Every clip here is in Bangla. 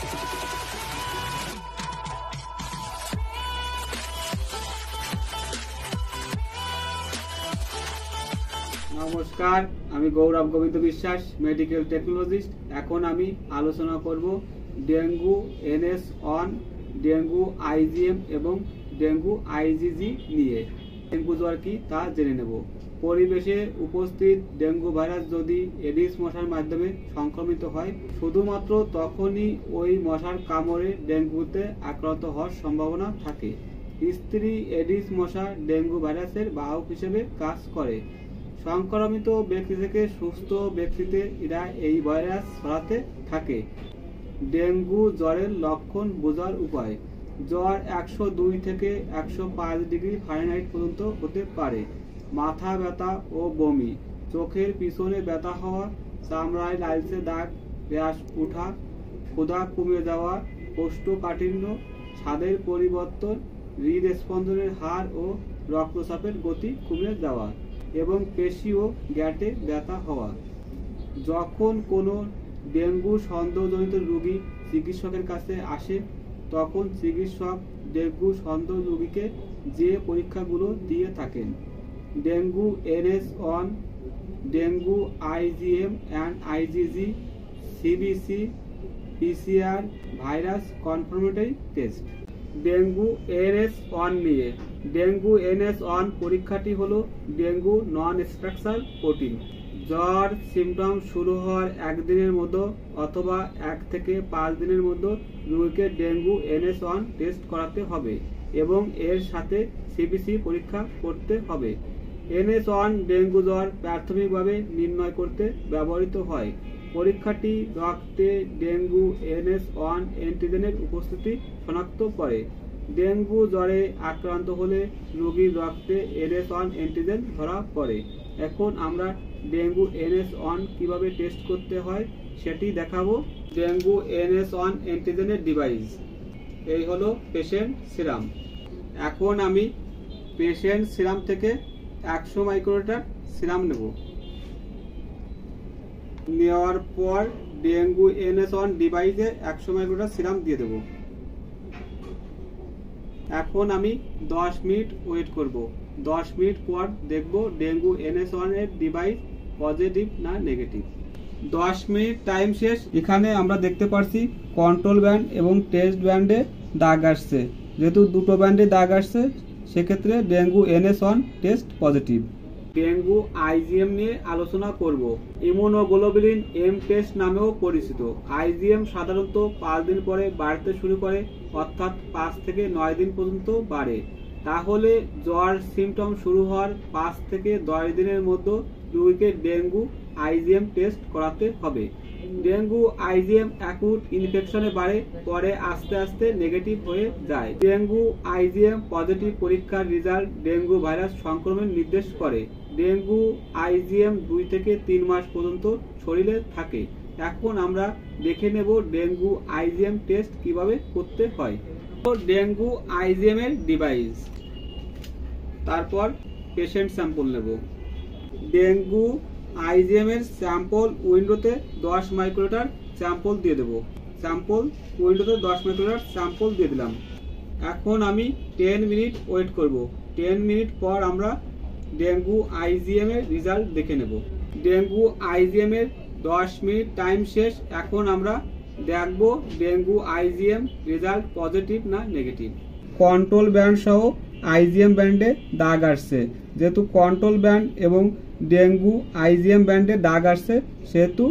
নমস্কার, আমি গৌরব গোবিন্দ বিশ্বাস, মেডিকেল টেকনোলজিস্ট। এখন আমি আলোচনা করব ডেঙ্গু NS1, ডেঙ্গু IgM এবং ডেঙ্গু IgG নিয়ে। ডেঙ্গু জ্বর কি তা জেনে নেব। পরিবেশে উপস্থিত ডেঙ্গু ভাইরাস যদি এডিস মশার মাধ্যমে সংক্রমিত হয়, শুধুমাত্র তখনই ওই মশার কামড়ে ডেঙ্গুতে আক্রান্ত হওয়ার সম্ভাবনা থাকে। স্ত্রী এডিস মশা ডেঙ্গু ভাইরাসের বাহক হিসেবে কাজ করে। সংক্রমিত ব্যক্তি থেকে সুস্থ ব্যক্তিতে এরা এই ভাইরাস ছড়াতে থাকে। ডেঙ্গু জ্বরের লক্ষণ বোঝার উপায়: জ্বর 102 থেকে 105 ডিগ্রি ফারেনহাইট পর্যন্ত হতে পারে। মাথা ব্যথা ও বমি, চোখের পিছনে ব্যথা হওয়া, চামড়ায় লালচে দাগ, র্যাশ ওঠা, ক্ষুধা কমে যাওয়া, কোষ্ঠকাঠিন্য, স্বাদের পরিবর্তন, হৃদস্পন্দনের হার ও রক্তচাপের গতি কমে যাওয়া এবং পেশি ও গ্যাঁটে ব্যথা হওয়া। যখন কোনো ডেঙ্গু সন্দেহজনিত রোগী চিকিৎসকের কাছে আসে, তখন চিকিৎসক ডেঙ্গু সন্দেহ রোগীকে যে পরীক্ষাগুলো দিয়ে থাকেন: dengue NS1, dengue IgM and IgG, CBC, PCR, virus confirmatory test. Dengue NS1 নিয়ে। ডেঙ্গু NS1 পরীক্ষাটি হলো ডেঙ্গু নন স্ট্রাকচারাল প্রোটিন। জ্বর সিমটম শুরু হওয়ার একদিনের মধ্যে অথবা 1 থেকে 5 দিনের মধ্যে রোগীকে ডেঙ্গু NS1 টেস্ট করাতে হবে এবং এর সাথে CBC পরীক্ষা করতে হবে। NS1 ডেঙ্গু জ্বর প্রাথমিকভাবে নির্ণয় করতে ব্যবহৃত হয়। পরীক্ষাটি রক্তে ডেঙ্গু NS1 অ্যান্টিজেনের উপস্থিতি শনাক্ত করে। ডেঙ্গু জ্বরে আক্রান্ত হলে রোগীর রক্তে NS1 অ্যান্টিজেন ধরা পড়ে। এখন আমরা ডেঙ্গু NS1 কিভাবে টেস্ট করতে হয় সেটি দেখাবো। ডেঙ্গু NS1 অ্যান্টিজেনের ডিভাইস এই হলো পেশেন্ট সিরাম। এখন আমি পেশেন্ট সিরাম থেকে 100 মাইক্রোলিটার সিরাম নেব। নেওয়ার পর ডেঙ্গু NS1 ডিভাইসে 100 মাইক্রোলিটার সিরাম দিয়ে দেব। এখন আমি 10 মিনিট ওয়েট করব। 10 মিনিট পর দেখব ডেঙ্গু NS1 এর ডিভাইস পজিটিভ না নেগেটিভ। 10 মিনিট টাইম শেষ। এখানে আমরা দেখতে পাচ্ছি কন্ট্রোল ব্যান্ড এবং টেস্ট ব্যান্ডে দাগ আসছে। যেহেতু দুটো ব্যান্ডে দাগ আসছে, সেক্ষেত্রে dengue NS1 test positive. Dengue IgM নিয়ে আলোচনা করব। ইমিউনোগ্লোবুলিন M টেস্ট নামেও পরিচিত। IgM সাধারণত 5 দিন পরে বাড়তে শুরু করে, অর্থাৎ 5 থেকে 9 দিন পর্যন্ত বাড়ে। তাহলে জ্বর সিমটম শুরু হওয়ার 5 থেকে 10 দিনের মধ্যে রোগীকে ডেঙ্গু IgM টেস্ট করাতে হবে। ডেঙ্গু IgM অ্যাকুট ইনফেকশনে বাড়ে, পরে আস্তে আস্তে নেগেটিভ হয়ে যায়। ডেঙ্গু IgM পজিটিভ পরীক্ষার রেজাল্ট ডেঙ্গু ভাইরাস সংক্রমণ নির্দেশ করে। ডেঙ্গু IgM 2 থেকে 3 মাস পর্যন্ত শরীরে থাকে। এখন আমরা দেখে নেব ডেঙ্গু IgM টেস্ট কিভাবে করতে হয়। ডেঙ্গু IgM এর ডিভাইস, তারপর পেশেন্ট স্যাম্পল নেব। ডেঙ্গু IgM এর স্যাম্পল উইন্ডোতে 10 মাইক্রোলিটার স্যাম্পল দিয়ে দেব। স্যাম্পল উইন্ডোতে 10 মাইক্রোলিটার স্যাম্পল দিয়ে দিলাম। এখন আমি 10 মিনিট ওয়েট করব। 10 মিনিট পর আমরা ডেঙ্গু IgM এর রেজাল্ট দেখে নেব। ডেঙ্গু IgM এর 10 মিনিট টাইম শেষ। এখন আমরা দেখব ডেঙ্গু IgM রেজাল্ট পজিটিভ না নেগেটিভ। কন্ট্রোল ব্যান্ড সহ IgM ব্যান্ডে দাগ আসছে। যেহেতু কন্ট্রোল ব্যান্ড এবং ডেঙ্গু IgM ব্যান্ডে দাগ আসছে, সেহেতু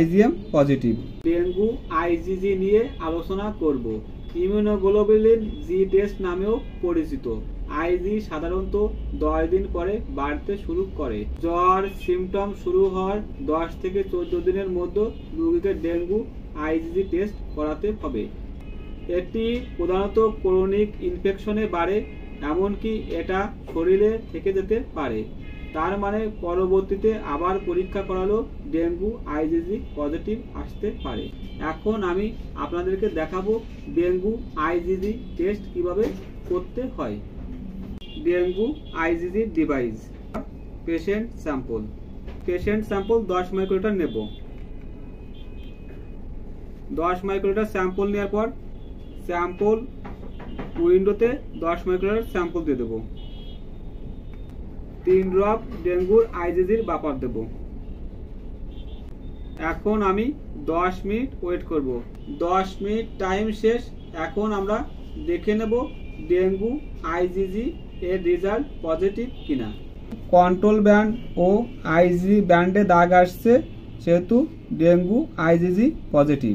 IgM পজিটিভ। ডেঙ্গু IgG নিয়ে আলোচনা করব। ইমিউনোগ্লোবুলিন G টেস্ট নামেও পরিচিত। IG সাধারণত 10 দিন পরে বাড়তে শুরু করে। জ্বর সিমটম শুরু হওয়ার 10 থেকে 14 দিনের মধ্যে রোগীকে ডেঙ্গু IgG টেস্ট করাতে হবে। এটি প্রধানত ক্রনিক ইনফেকশনে বাড়ে, এমনকি এটা শরীরে থেকে যেতে পারে। তার মানে পরবর্তীতে আবার পরীক্ষা করালেও ডেঙ্গু IgG পজিটিভ আসতে পারে। এখন আমি আপনাদেরকে দেখাবো ডেঙ্গু IgG টেস্ট কিভাবে করতে হয়। Dengue IgG device, patient sample. Patient sample 10 microlitre নেব। 10 মাইক্রোলিটার স্যাম্পল নেওয়ার পর স্যাম্পল উইন্ডোতে 10 মাইক্রোলিটার স্যাম্পল দিয়ে দেবো। 3 ড্রপ ডেঙ্গুর আইজিজির বাফার দেব। এখন আমি 10 মিনিট ওয়েট করব। 10 মিনিট টাইম শেষ। এখন আমরা দেখে নেব ডেঙ্গু আইজিজি এর রেজাল্ট পজিটিভ কিনা। কন্ট্রোল ব্যান্ড ও আইজিজি ব্যান্ডে দাগ আসছে, সেহেতু ডেঙ্গু আইজিজি পজিটিভ।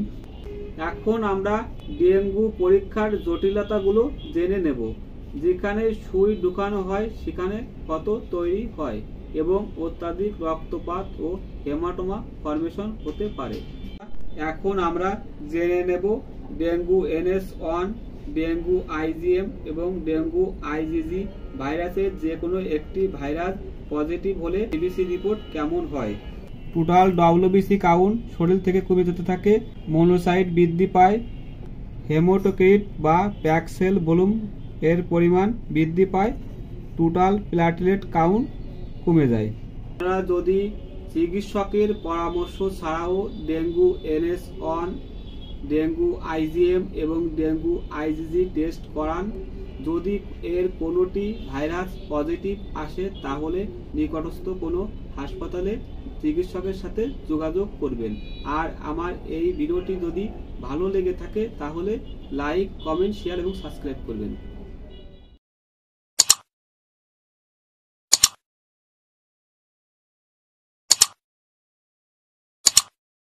এখন আমরা ডেঙ্গু পরীক্ষার জটিলতাগুলো জেনে নেব। যেখানে সুই ঢুকানো হয় সেখানে ক্ষত তৈরি হয় এবং অত্যাধিক রক্তপাত ও হেমাটোমা ফর্মেশন হতে পারে। এখন আমরা জেনে নেব ডেঙ্গু NS1, ডেঙ্গু IgM এবং ডেঙ্গু IgG ভাইরাসের যে কোনো একটি ভাইরাস পজিটিভ হলে ডিবিসি রিপোর্ট কেমন হয়। টোটাল WBC কাউন্ট শরীর থেকে কমে যেতে থাকে, মনোসাইট বৃদ্ধি পায়, হেমাটোক্রিট বা প্যাক সেল ভলিউম এর পরিমাণ বৃদ্ধি পায়, টোটাল প্ল্যাটলেট কাউন্ট কমে যায়। আপনারা যদি চিকিৎসকের পরামর্শ ছাড়াও ডেঙ্গু NS1, ডেঙ্গু IgM এবং ডেঙ্গু IgG টেস্ট করান, যদি এর কোনোটি ভাইরাস পজিটিভ আসে তাহলে নিকটস্থ কোনো হাসপাতালে চিকিৎসকের সাথে যোগাযোগ করবেন। আর আমার এই ভিডিওটি যদি ভালো লেগে থাকে তাহলে লাইক, কমেন্ট, শেয়ার এবং সাবস্ক্রাইব করবেন।